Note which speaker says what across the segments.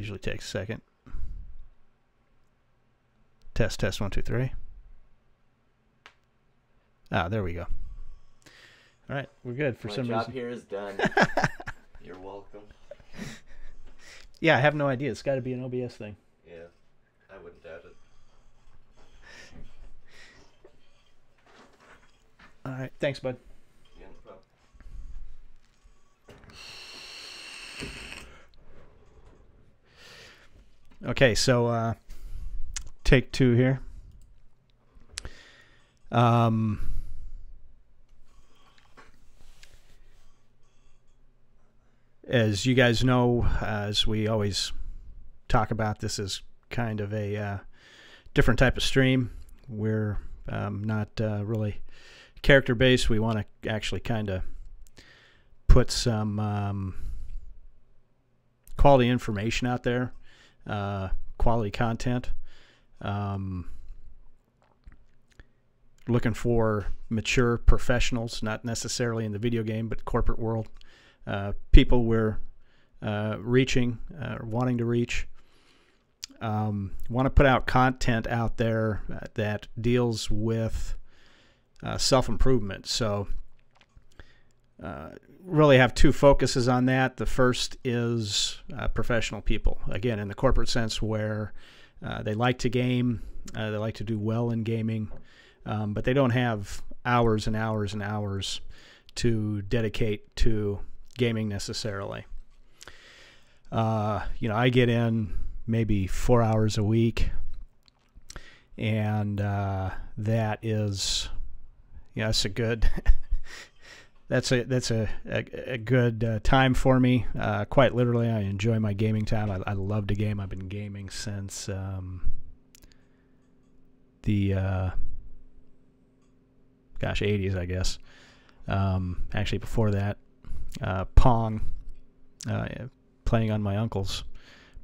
Speaker 1: Usually takes a second. Test, 1, 2, 3. Ah, there we go. All right, we're good for some reason.
Speaker 2: My job here is done. You're welcome.
Speaker 1: Yeah, I have no idea. It's got to be an OBS thing.
Speaker 2: Yeah, I wouldn't doubt it.
Speaker 1: All right, thanks, bud.
Speaker 2: Yeah, no problem.
Speaker 1: Okay, so take 2 here. As you guys know, as we always talk about, this is kind of a different type of stream. We're not really character-based. We want to actually kind of put some quality information out there, quality content. Looking for mature professionals, not necessarily in the video game, but corporate world. People we're reaching, wanting to reach. Want to put out content out there that deals with self-improvement. So really have 2 focuses on that. The first is professional people. Again, in the corporate sense, where they like to game, they like to do well in gaming, but they don't have hours and hours and hours to dedicate to gaming necessarily. You know, I get in maybe 4 hours a week, and that is, you know, that's a good that's a good time for me. Quite literally, I enjoy my gaming time. I love to game. I've been gaming since the 80s, I guess. Actually, before that, Pong, playing on my uncle's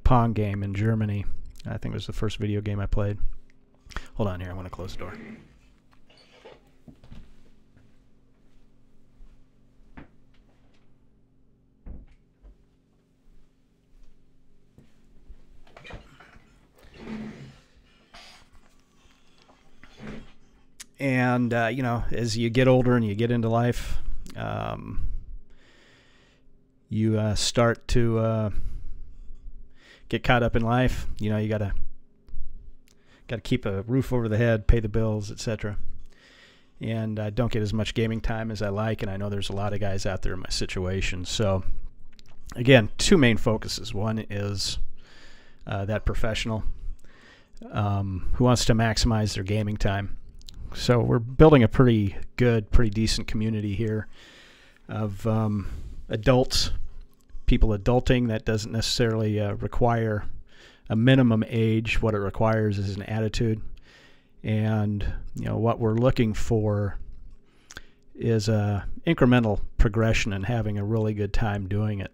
Speaker 1: Pong game in Germany. I think it was the first video game I played. Hold on here, I want to close the door. And, you know, as you get older and you get into life, you start to get caught up in life. You know, you gotta keep a roof over the head, pay the bills, etc. And I don't get as much gaming time as I like, and I know there's a lot of guys out there in my situation. So, again, 2 main focuses. One is that professional who wants to maximize their gaming time. So we're building a pretty good, pretty decent community here of adults, people adulting. That doesn't necessarily require a minimum age. What it requires is an attitude. And, you know, what we're looking for is a incremental progression and having a really good time doing it.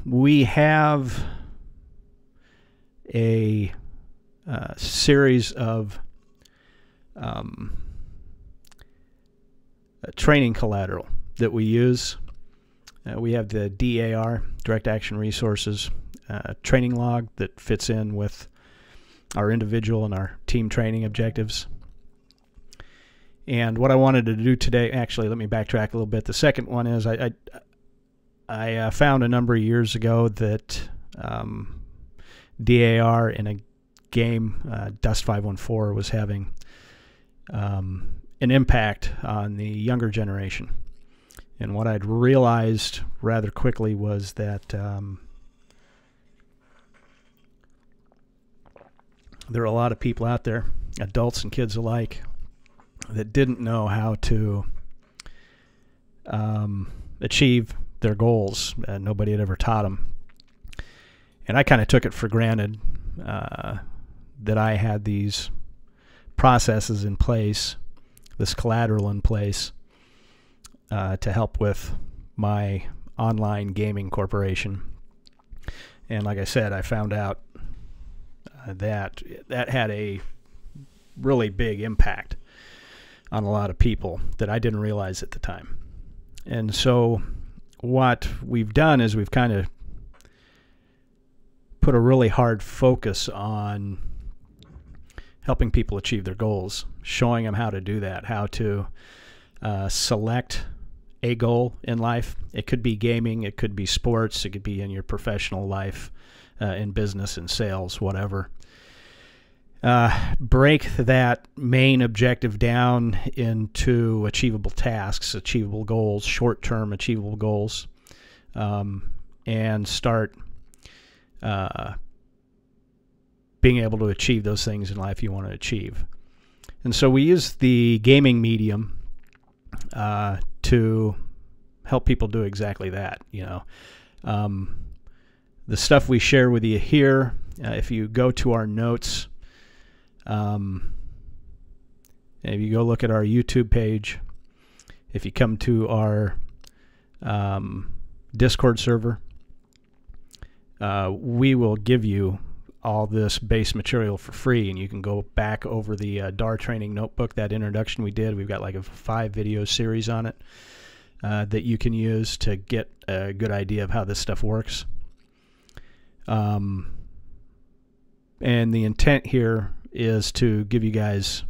Speaker 1: We have a series of training collateral that we use. We have the DAR, Direct Action Resources, training log that fits in with our individual and our team training objectives. And what I wanted to do today, actually, let me backtrack a little bit. The second one is I found a number of years ago that DAR in a game, Dust 514, was having an impact on the younger generation. And what I'd realized rather quickly was that there are a lot of people out there, adults and kids alike, that didn't know how to achieve their goals. Nobody had ever taught them. And I kind of took it for granted that I had these processes in place, this collateral in place, to help with my online gaming corporation. And like I said, I found out that had a really big impact on a lot of people that I didn't realize at the time. And so what we've done is we've kind of put a really hard focus on helping people achieve their goals, showing them how to do that, how to select a goal in life. It could be gaming, it could be sports, it could be in your professional life, in business and sales, whatever. Break that main objective down into achievable tasks, achievable goals, short-term achievable goals, and start being able to achieve those things in life you want to achieve. And so we use the gaming medium to help people do exactly that. The stuff we share with you here, if you go to our notes, if you go look at our YouTube page, if you come to our Discord server, we will give you all this base material for free, and you can go back over the DAR Training Notebook, that introduction we did. We've got like a 5-video series on it that you can use to get a good idea of how this stuff works. And the intent here is to give you guys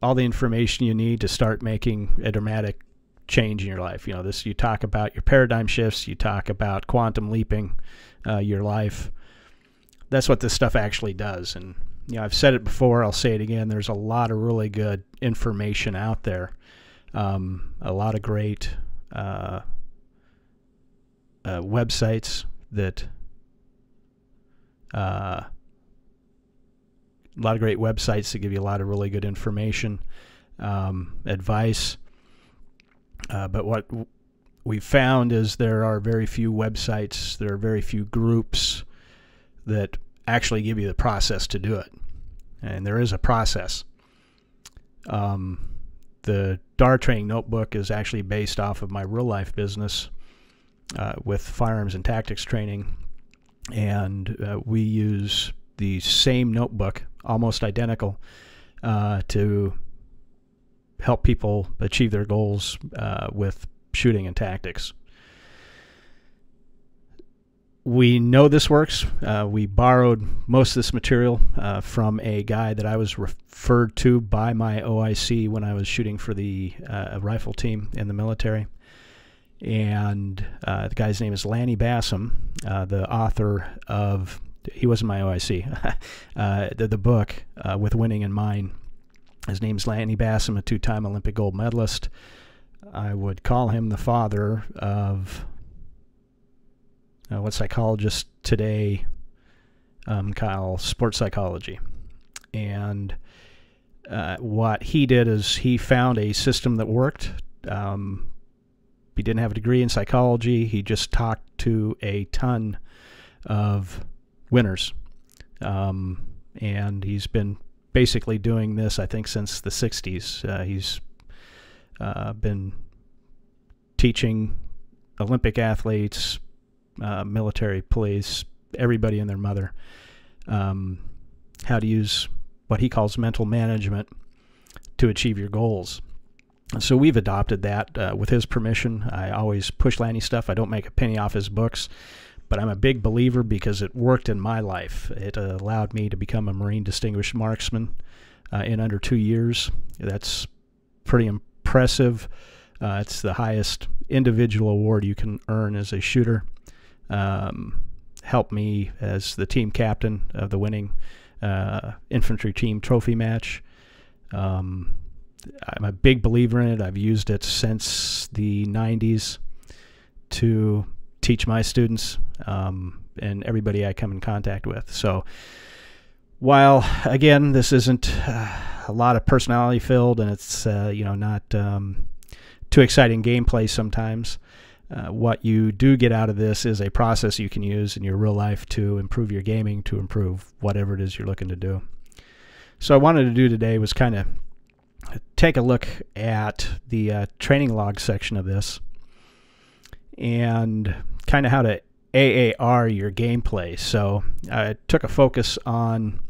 Speaker 1: all the information you need to start making a dramatic change in your life. You talk about your paradigm shifts, you talk about quantum leaping your life. That's what this stuff actually does. And I've said it before, I'll say it again, there's a lot of really good information out there. A lot of great websites that give you a lot of really good information, advice. But what we've found is there are very few websites, there are very few groups that actually give you the process to do it. And there is a process. The DAR Training Notebook is actually based off of my real-life business with firearms and tactics training. And we use the same notebook, almost identical, to help people achieve their goals with shooting and tactics. We know this works. We borrowed most of this material from a guy that I was referred to by my OIC when I was shooting for the rifle team in the military. And the guy's name is Lanny Bassam, the author of, he wasn't my OIC, the book With Winning in Mind. His name's Lanny Bassam, a 2-time Olympic gold medalist. I would call him the father of what psychologists today call sports psychology. And what he did is he found a system that worked. He didn't have a degree in psychology. He just talked to a ton of winners. And he's been basically doing this, I think, since the 60s. He's been teaching Olympic athletes, military, police, everybody and their mother, how to use what he calls mental management to achieve your goals. And so we've adopted that with his permission. I always push Lanny stuff. I don't make a penny off his books, but I'm a big believer because it worked in my life. It allowed me to become a Marine Distinguished Marksman in under 2 years. That's pretty impressive. It's the highest individual award you can earn as a shooter. Helped me as the team captain of the winning infantry team trophy match. I'm a big believer in it. I've used it since the 90s to teach my students and everybody I come in contact with. So while, again, this isn't a lot of personality filled and it's not too exciting gameplay sometimes, what you do get out of this is a process you can use in your real life to improve your gaming, to improve whatever it is you're looking to do. So I wanted to do today was kind of take a look at the training log section of this and kind of how to AAR your gameplay. So I took a focus on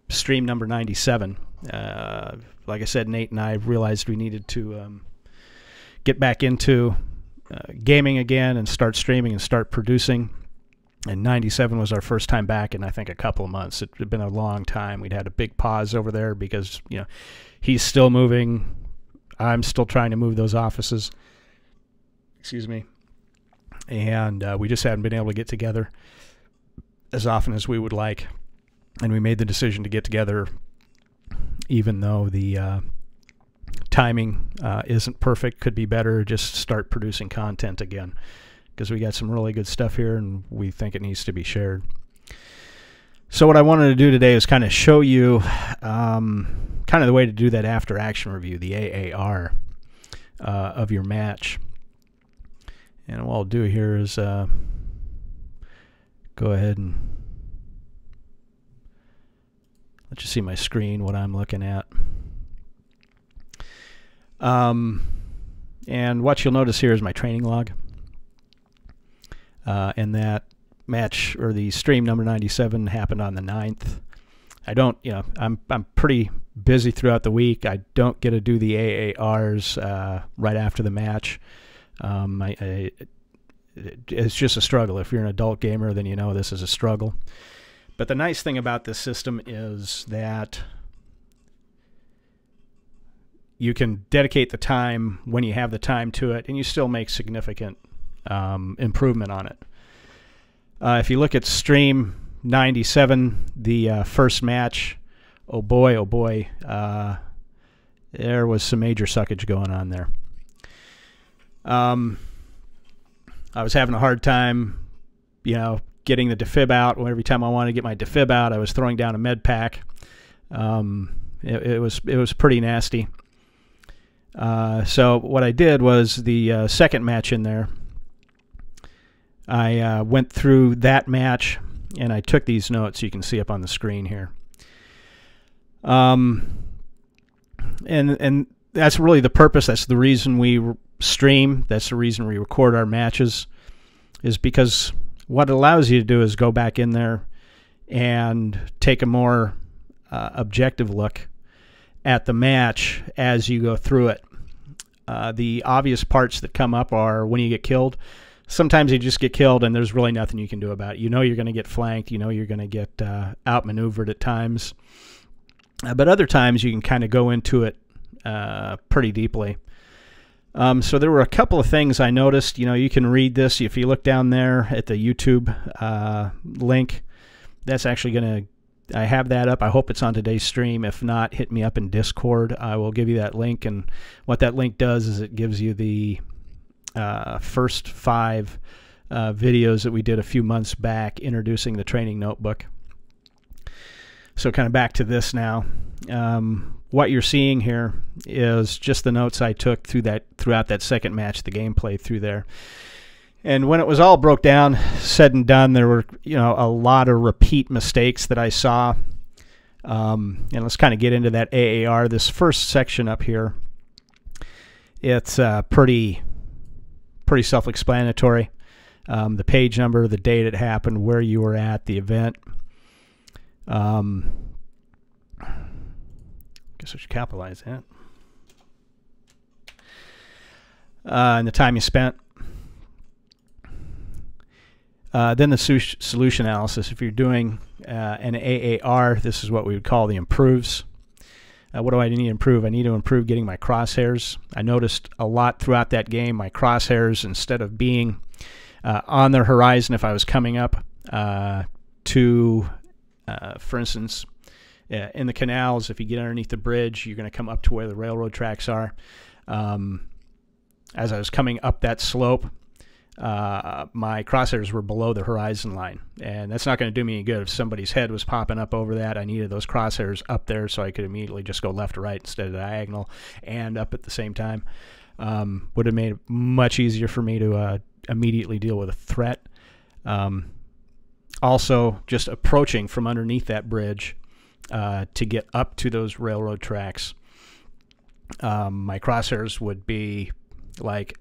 Speaker 1: stream number 97. Like I said, Nate and I realized we needed to get back into gaming again and start streaming and start producing. And 97 was our first time back in, I think, a couple of months. It had been a long time. We'd had a big pause over there because, you know, he's still moving. I'm still trying to move those offices. Excuse me. And we just hadn't been able to get together as often as we would like. And we made the decision to get together even though the timing isn't perfect, could be better, just start producing content again. Because we got some really good stuff here and we think it needs to be shared. So what I wanted to do today is kind of show you kind of the way to do that after action review, the AAR of your match. And what I'll do here is go ahead and let you see my screen, what I'm looking at. And what you'll notice here is my training log. And that match, or the stream number 97, happened on the 9th. I don't, you know, I'm pretty busy throughout the week. I don't get to do the AARs right after the match. It's just a struggle. If you're an adult gamer, then you know this is a struggle. But the nice thing about this system is that you can dedicate the time when you have the time to it, and you still make significant improvement on it. If you look at stream 97, the first match, oh boy, there was some major suckage going on there. I was having a hard time, you know, getting the defib out. Every time I wanted to get my defib out, I was throwing down a med pack. It was pretty nasty. So what I did was the second match in there, I went through that match and I took these notes you can see up on the screen here. And that's really the purpose. That's the reason we stream. That's the reason we record our matches, is because what it allows you to do is go back in there and take a more objective look at the match as you go through it. The obvious parts that come up are when you get killed. Sometimes you just get killed and there's really nothing you can do about it. You know you're going to get flanked. You know you're going to get outmaneuvered at times. But other times you can kind of go into it pretty deeply. So there were a couple of things I noticed. You know, you can read this. If you look down there at the YouTube link, that's actually going to, I have that up. I hope it's on today's stream. If not, hit me up in Discord. I will give you that link. And what that link does is it gives you the first 5 videos that we did a few months back introducing the training notebook. So kind of back to this now. What you're seeing here is just the notes I took throughout that second match, the gameplay through there. And when it was all broke down, said and done, there were, you know, a lot of repeat mistakes that I saw. And let's kind of get into that AAR. This first section up here, it's pretty self-explanatory. The page number, the date it happened, where you were at, the event. Guess I should capitalize that. And the time you spent. Then the solution analysis. If you're doing an AAR, this is what we would call the improves. What do I need to improve? I need to improve getting my crosshairs. I noticed a lot throughout that game, my crosshairs, instead of being on the horizon, if I was coming up to, for instance, in the canals, if you get underneath the bridge, you're going to come up to where the railroad tracks are. As I was coming up that slope, my crosshairs were below the horizon line, and that's not going to do me any good. If somebody's head was popping up over that, I needed those crosshairs up there so I could immediately just go left or right instead of diagonal and up at the same time. Would have made it much easier for me to immediately deal with a threat. Also, just approaching from underneath that bridge to get up to those railroad tracks, my crosshairs would be like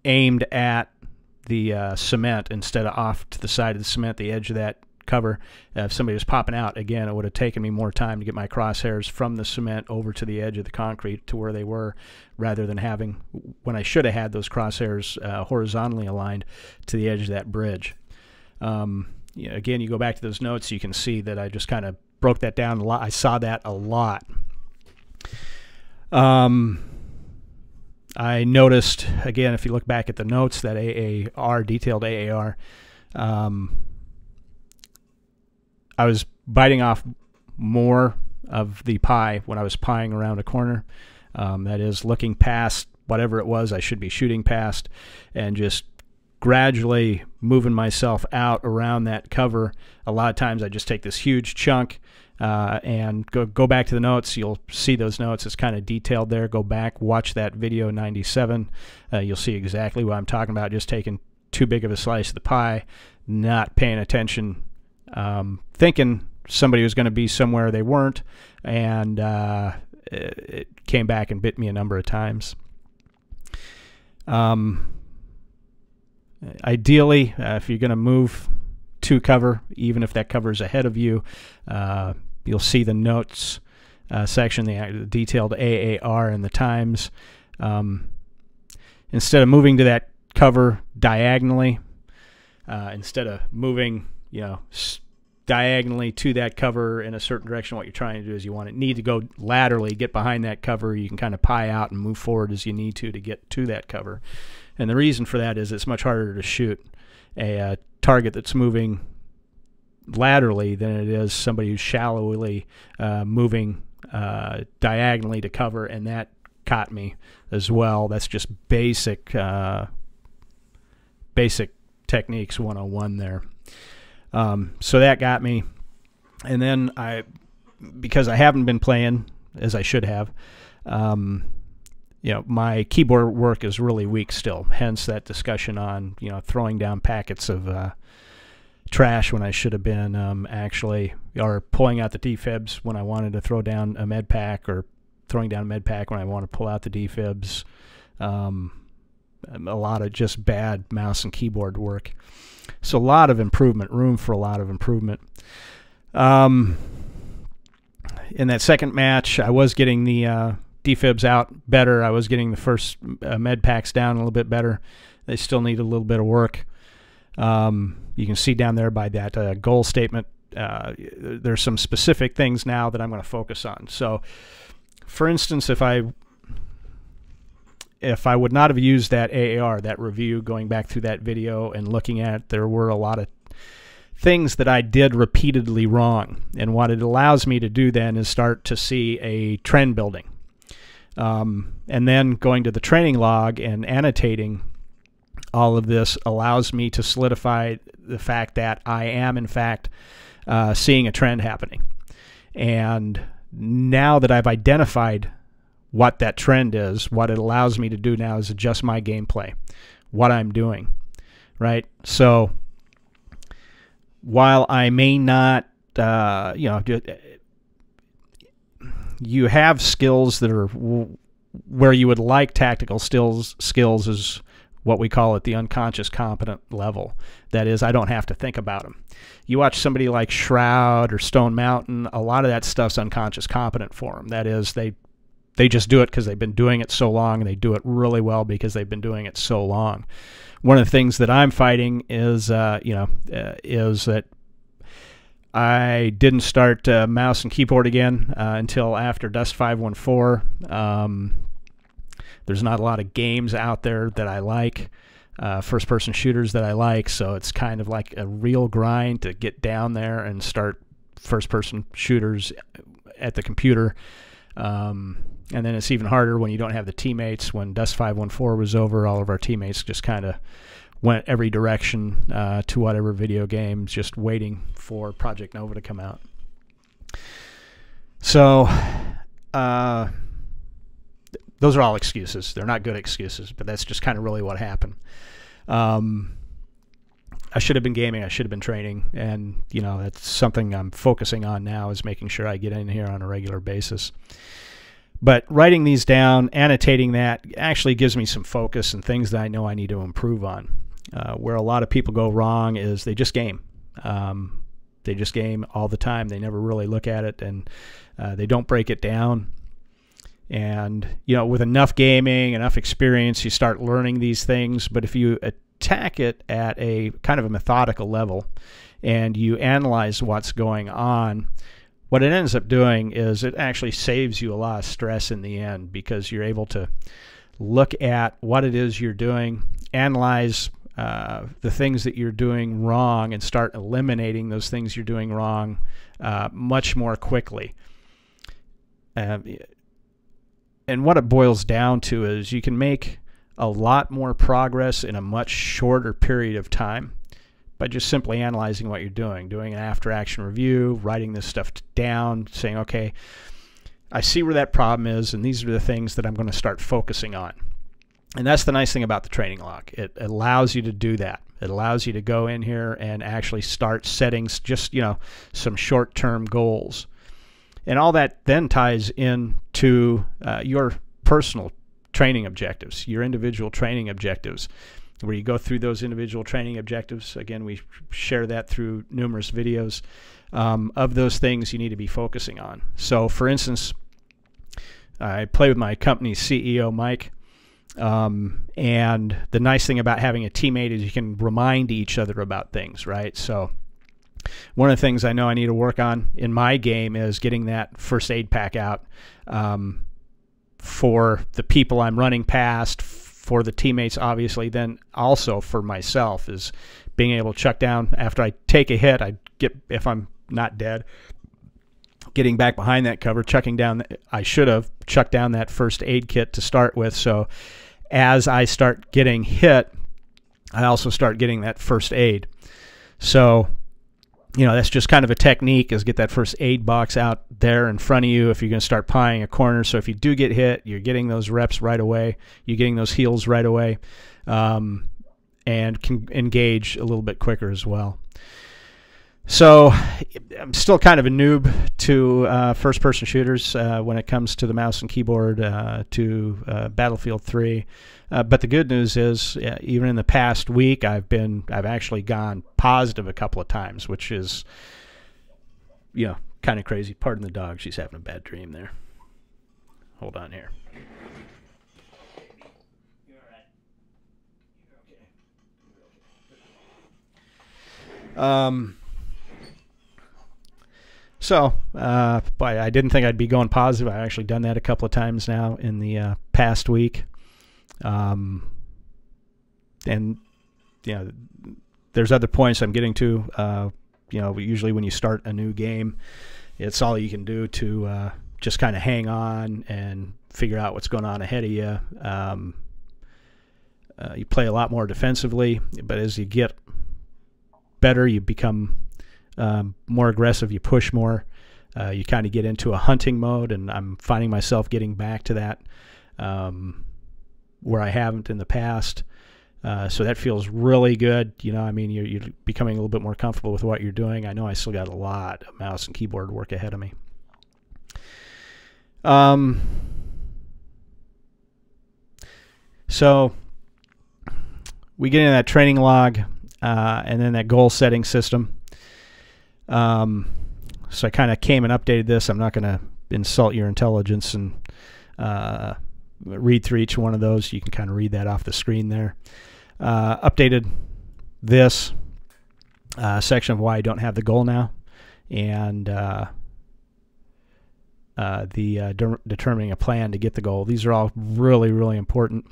Speaker 1: aimed at the cement instead of off to the side of the cement, the edge of that cover. If somebody was popping out, again, it would have taken me more time to get my crosshairs from the cement over to the edge of the concrete to where they were, rather than having, when I should have had those crosshairs horizontally aligned to the edge of that bridge. Yeah, again, you go back to those notes, you can see that I just kind of broke that down a lot. I saw that a lot. I noticed, again, if you look back at the notes, that AAR, detailed AAR, I was biting off more of the pie when I was pieing around a corner. That is, looking past whatever it was I should be shooting past and just gradually moving myself out around that cover. A lot of times I just take this huge chunk and go back to the notes. You'll see those notes. It's kind of detailed there. Go back, watch that video 97. You'll see exactly what I'm talking about. Just taking too big of a slice of the pie, not paying attention, thinking somebody was going to be somewhere they weren't, and it came back and bit me a number of times. Ideally, if you're going to move to cover, even if that cover is ahead of you, you'll see the notes section, the detailed AAR and the times. Instead of moving to that cover diagonally, instead of moving, diagonally to that cover in a certain direction, what you're trying to do is you need to go laterally, get behind that cover. You can kind of pie out and move forward as you need to get to that cover. And the reason for that is it's much harder to shoot a target that's moving laterally than it is somebody who's shallowly moving diagonally to cover, and that caught me as well. That's just basic techniques 101 there. So that got me. And then because I haven't been playing as I should have, my keyboard work is really weak still, hence that discussion on, throwing down packets of trash when I should have been actually, or pulling out the defibs when I wanted to throw down a med pack, or throwing down a med pack when I want to pull out the defibs. A lot of just bad mouse and keyboard work. So a lot of improvement, room for a lot of improvement. In that second match, I was getting the defibs out better. I was getting the first med packs down a little bit better. They still need a little bit of work. You can see down there by that goal statement, there's some specific things now that I'm going to focus on. So, for instance, if I would not have used that AAR, that review, going back through that video and looking at it, there were a lot of things that I did repeatedly wrong. And what it allows me to do then is start to see a trend building. And then going to the training log and annotating all of this allows me to solidify the fact that I am, in fact, seeing a trend happening. And now that I've identified what that trend is, what it allows me to do now is adjust my gameplay, what I'm doing, right? So while I may not, you have skills that are where you would like tactical skills is what we call at the unconscious competent level. That is, I don't have to think about them. You watch somebody like Shroud or Stone Mountain, a lot of that stuff's unconscious competent for them. That is, they just do it because they've been doing it so long, and they do it really well because they've been doing it so long. One of the things that I'm fighting is, is that I didn't start mouse and keyboard again until after Dust 514. There's not a lot of games out there that I like, first-person shooters that I like, so it's kind of like a real grind to get down there and start first-person shooters at the computer. And then it's even harder when you don't have the teammates. When Dust 514 was over, all of our teammates just kind of went every direction to whatever video games, just waiting for Project Nova to come out. So those are all excuses. They're not good excuses, but that's just kind of really what happened. I should have been gaming. I should have been training, and that's something I'm focusing on now, is making sure I get in here on a regular basis. But writing these down, annotating that, actually gives me some focus and things that I know I need to improve on. Where a lot of people go wrong is they just game. They just game all the time. They never really look at it, and they don't break it down. And, you know, with enough gaming, enough experience, you start learning these things. But if you attack it at a kind of a methodical level and you analyze what's going on, what it ends up doing is it actually saves you a lot of stress in the end, because you're able to look at what it is you're doing, analyze the things that you're doing wrong, and start eliminating those things you're doing wrong much more quickly. And what it boils down to is you can make a lot more progress in a much shorter period of time by just simply analyzing what you're doing an after-action review, writing this stuff down, saying, okay, I see where that problem is, and these are the things that I'm going to start focusing on. And that's the nice thing about the training log. It allows you to do that. It allows you to go in here and actually start setting just, you know, some short-term goals. And all that then ties into your personal training objectives, your individual training objectives, where you go through those individual training objectives. Again, we share that through numerous videos of those things you need to be focusing on. So, for instance, I play with my company's CEO, Mike, and the nice thing about having a teammate is you can remind each other about things, right? So one of the things I know I need to work on in my game is getting that first aid pack out for the people I'm running past, for the teammates, obviously, then also for myself, is being able to chuck down after I take a hit. I get, if I'm not dead, getting back behind that cover, chucking down. I should have chucked down that first aid kit to start with. So as I start getting hit, I also start getting that first aid. So, you know, that's just kind of a technique, is get that first aid box out there in front of you if you're going to start pieing a corner. So if you do get hit, you're getting those reps right away. You're getting those heals right away, and can engage a little bit quicker as well. So I'm still kind of a noob to first-person shooters when it comes to the mouse and keyboard, to Battlefield 3. But the good news is, even in the past week, I've actually gone positive a couple of times, which is, you know, kind of crazy. Pardon the dog; she's having a bad dream there. Hold on here. You're all right. You're okay. So, but I didn't think I'd be going positive. I've actually done that a couple of times now in the past week. And, you know, there's other points I'm getting to. You know, usually when you start a new game, it's all you can do to just kind of hang on and figure out what's going on ahead of you. You play a lot more defensively, but as you get better, you become more aggressive, you push more, you kind of get into a hunting mode, and I'm finding myself getting back to that where I haven't in the past. So that feels really good. You know, I mean, you're becoming a little bit more comfortable with what you're doing. I know I still got a lot of mouse and keyboard work ahead of me. So we get into that training log, and then that goal setting system. So I kind of came and updated this. I'm not going to insult your intelligence and read through each one of those. You can kind of read that off the screen there. Updated this section of why I don't have the goal now, and determining a plan to get the goal. These are all really, really important.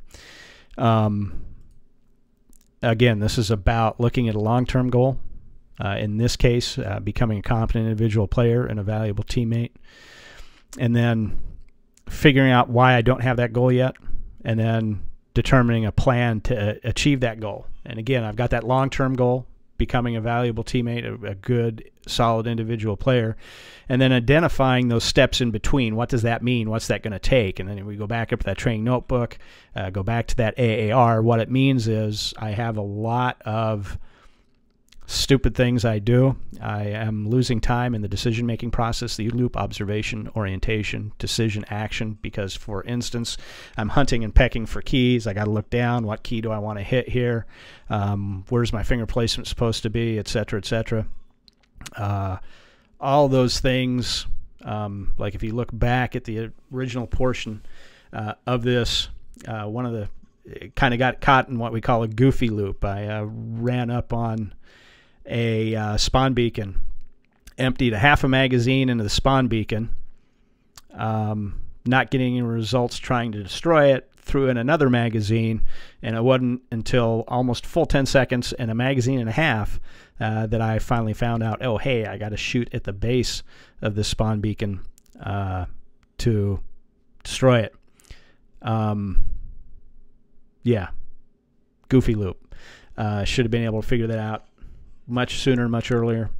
Speaker 1: Again, this is about looking at a long-term goal. In this case, becoming a competent individual player and a valuable teammate. And then figuring out why I don't have that goal yet, and then determining a plan to achieve that goal. And again, I've got that long-term goal, becoming a valuable teammate, a good, solid individual player, and then identifying those steps in between. What does that mean? What's that going to take? And then we go back up to that training notebook, go back to that AAR. What it means is I have a lot of stupid things I do. I am losing time in the decision-making process, the loop: observation, orientation, decision, action, because, for instance, I'm hunting and pecking for keys. I got to look down. What key do I want to hit here? Where's my finger placement supposed to be, etc., etc. All those things, like if you look back at the original portion of this, one of the kind of got caught in what we call a goofy loop. I ran up on a spawn beacon, emptied a half a magazine into the spawn beacon, not getting any results, trying to destroy it, threw in another magazine, and it wasn't until almost full 10 seconds and a magazine and a half that I finally found out, oh, hey, I got to shoot at the base of the spawn beacon to destroy it. Yeah, goofy loop. Should have been able to figure that out much sooner, much earlier,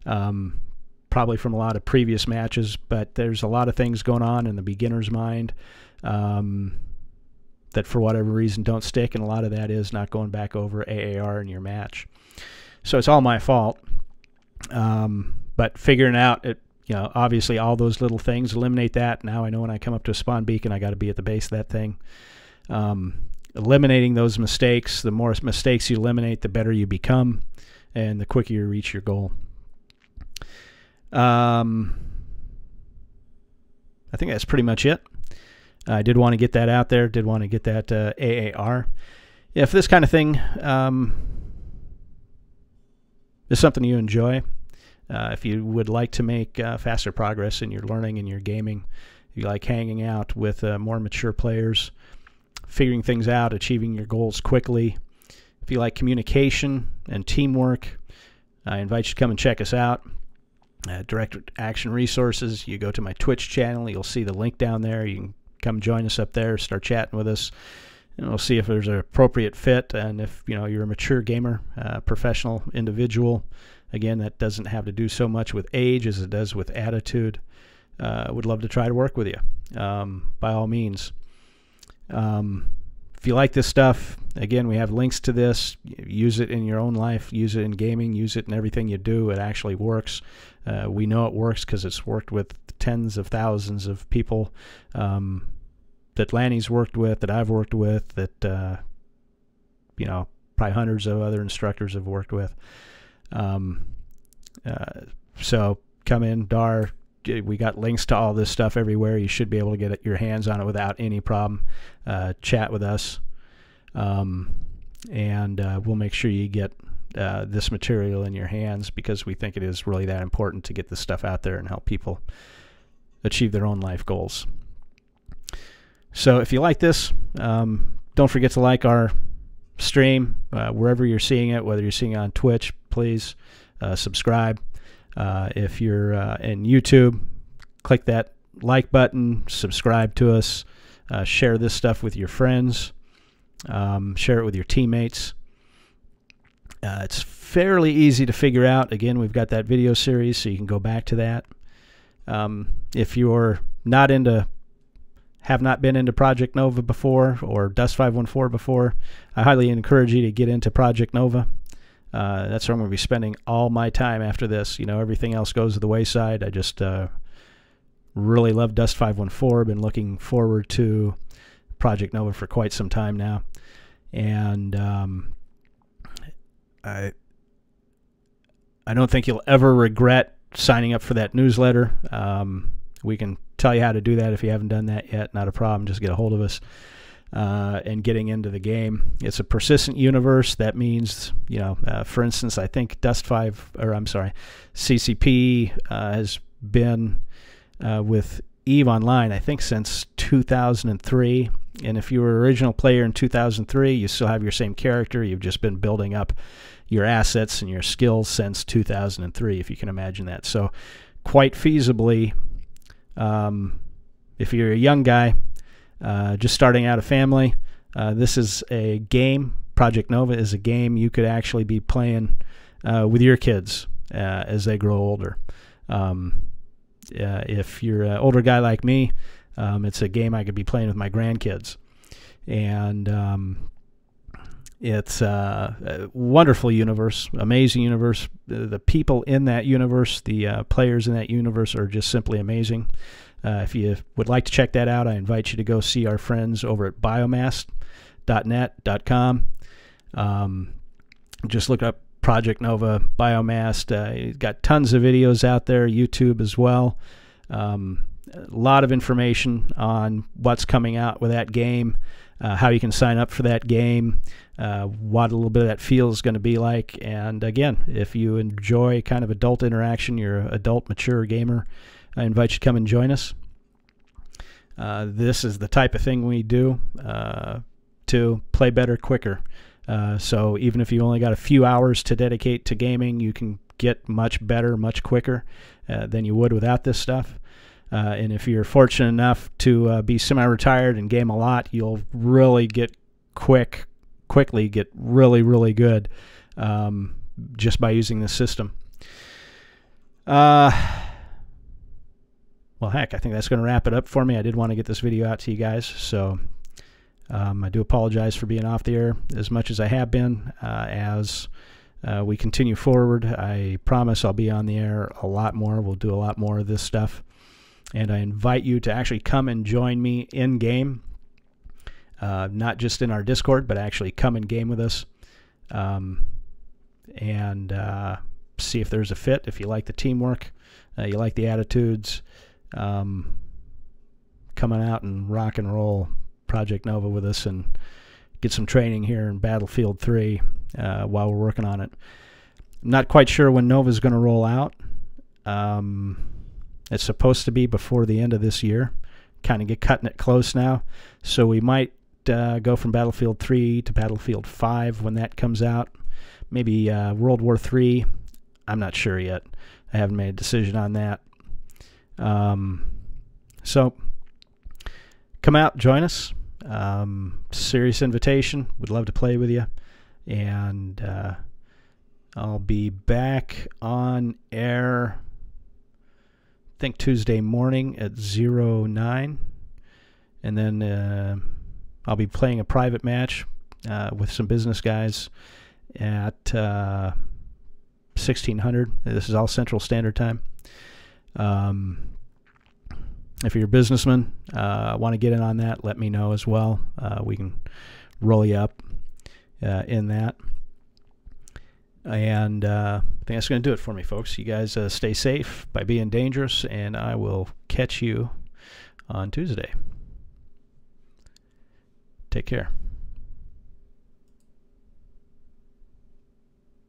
Speaker 1: probably from a lot of previous matches, but there's a lot of things going on in the beginner's mind that for whatever reason don't stick, and a lot of that is not going back over AAR in your match. So it's all my fault. But figuring out it, obviously all those little things, eliminate that. Now I know when I come up to a spawn beacon, I got to be at the base of that thing. Eliminating those mistakes, the more mistakes you eliminate, the better you become, and the quicker you reach your goal. I think that's pretty much it. I did want to get that out there, did want to get that AAR. If this kind of thing is something you enjoy, if you would like to make faster progress in your learning and your gaming, if you like hanging out with more mature players, figuring things out, achieving your goals quickly, if you like communication and teamwork, I invite you to come and check us out. Direct Action Resources, you go to my Twitch channel, you'll see the link down there. You can come join us up there, start chatting with us, and we'll see if there's an appropriate fit, and if you're a mature gamer, professional individual. Again, that doesn't have to do so much with age as it does with attitude. Would love to try to work with you, by all means. If you like this stuff, again, we have links to this. Use it in your own life, use it in gaming, use it in everything you do. It actually works. We know it works because it's worked with tens of thousands of people that Lanny's worked with, that I've worked with, that probably hundreds of other instructors have worked with. So come in, DAR. We got links to all this stuff everywhere. You should be able to get your hands on it without any problem. Chat with us, and we'll make sure you get this material in your hands, because we think it is really that important to get this stuff out there and help people achieve their own life goals. So if you like this, don't forget to like our stream wherever you're seeing it, whether you're seeing it on Twitch, please subscribe. If you're in YouTube, click that like button, subscribe to us, share this stuff with your friends, share it with your teammates. It's fairly easy to figure out. Again, we've got that video series, so you can go back to that. If you're have not been into Project Nova before, or Dust 514 before, I highly encourage you to get into Project Nova. That's where I'm going to be spending all my time after this. Everything else goes to the wayside. I just really love Dust 514. Been looking forward to Project Nova for quite some time now, and I don't think you'll ever regret signing up for that newsletter. We can tell you how to do that if you haven't done that yet. Not a problem. Just get a hold of us. And getting into the game. It's a persistent universe. That means, for instance, I think CCP has been with EVE Online, I think, since 2003. And if you were an original player in 2003, you still have your same character. You've just been building up your assets and your skills since 2003, if you can imagine that. So quite feasibly, if you're a young guy, just starting out a family, this is a game. Project Nova is a game you could actually be playing with your kids as they grow older. If you're an older guy like me, it's a game I could be playing with my grandkids. And it's a wonderful universe, amazing universe. The people in that universe, the players in that universe are just simply amazing. If you would like to check that out, I invite you to go see our friends over at biomass.net.com. Just look up Project Nova Biomass. Got tons of videos out there, YouTube as well. A lot of information on what's coming out with that game, how you can sign up for that game, what a little bit of that feel is going to be like. And again, if you enjoy kind of adult interaction, you're an adult, mature gamer, I invite you to come and join us. This is the type of thing we do to play better, quicker. So even if you only got a few hours to dedicate to gaming, you can get much better, much quicker than you would without this stuff. And if you're fortunate enough to be semi-retired and game a lot, you'll really get quickly get really, really good just by using this system. Well, heck, I think that's going to wrap it up for me. I did want to get this video out to you guys, so I do apologize for being off the air as much as I have been. As we continue forward, I promise I'll be on the air a lot more. We'll do a lot more of this stuff. And I invite you to actually come and join me in-game, not just in our Discord, but actually come and game with us and see if there's a fit, if you like the teamwork, you like the attitudes. Coming out and rock and roll Project Nova with us and get some training here in Battlefield 3 while we're working on it. I'm not quite sure when Nova's going to roll out. It's supposed to be before the end of this year. Kind of get cutting it close now. So we might go from Battlefield 3 to Battlefield 5 when that comes out. Maybe World War 3. I'm not sure yet. I haven't made a decision on that. So come out, join us. Serious invitation. Would love to play with you. And I'll be back on air, I think Tuesday morning at 09. And then I'll be playing a private match with some business guys at 1600. This is all Central Standard Time. If you're a businessman, want to get in on that, let me know as well. We can roll you up in that. And I think that's going to do it for me, folks. You guys stay safe by being dangerous, and I will catch you on Tuesday. Take care.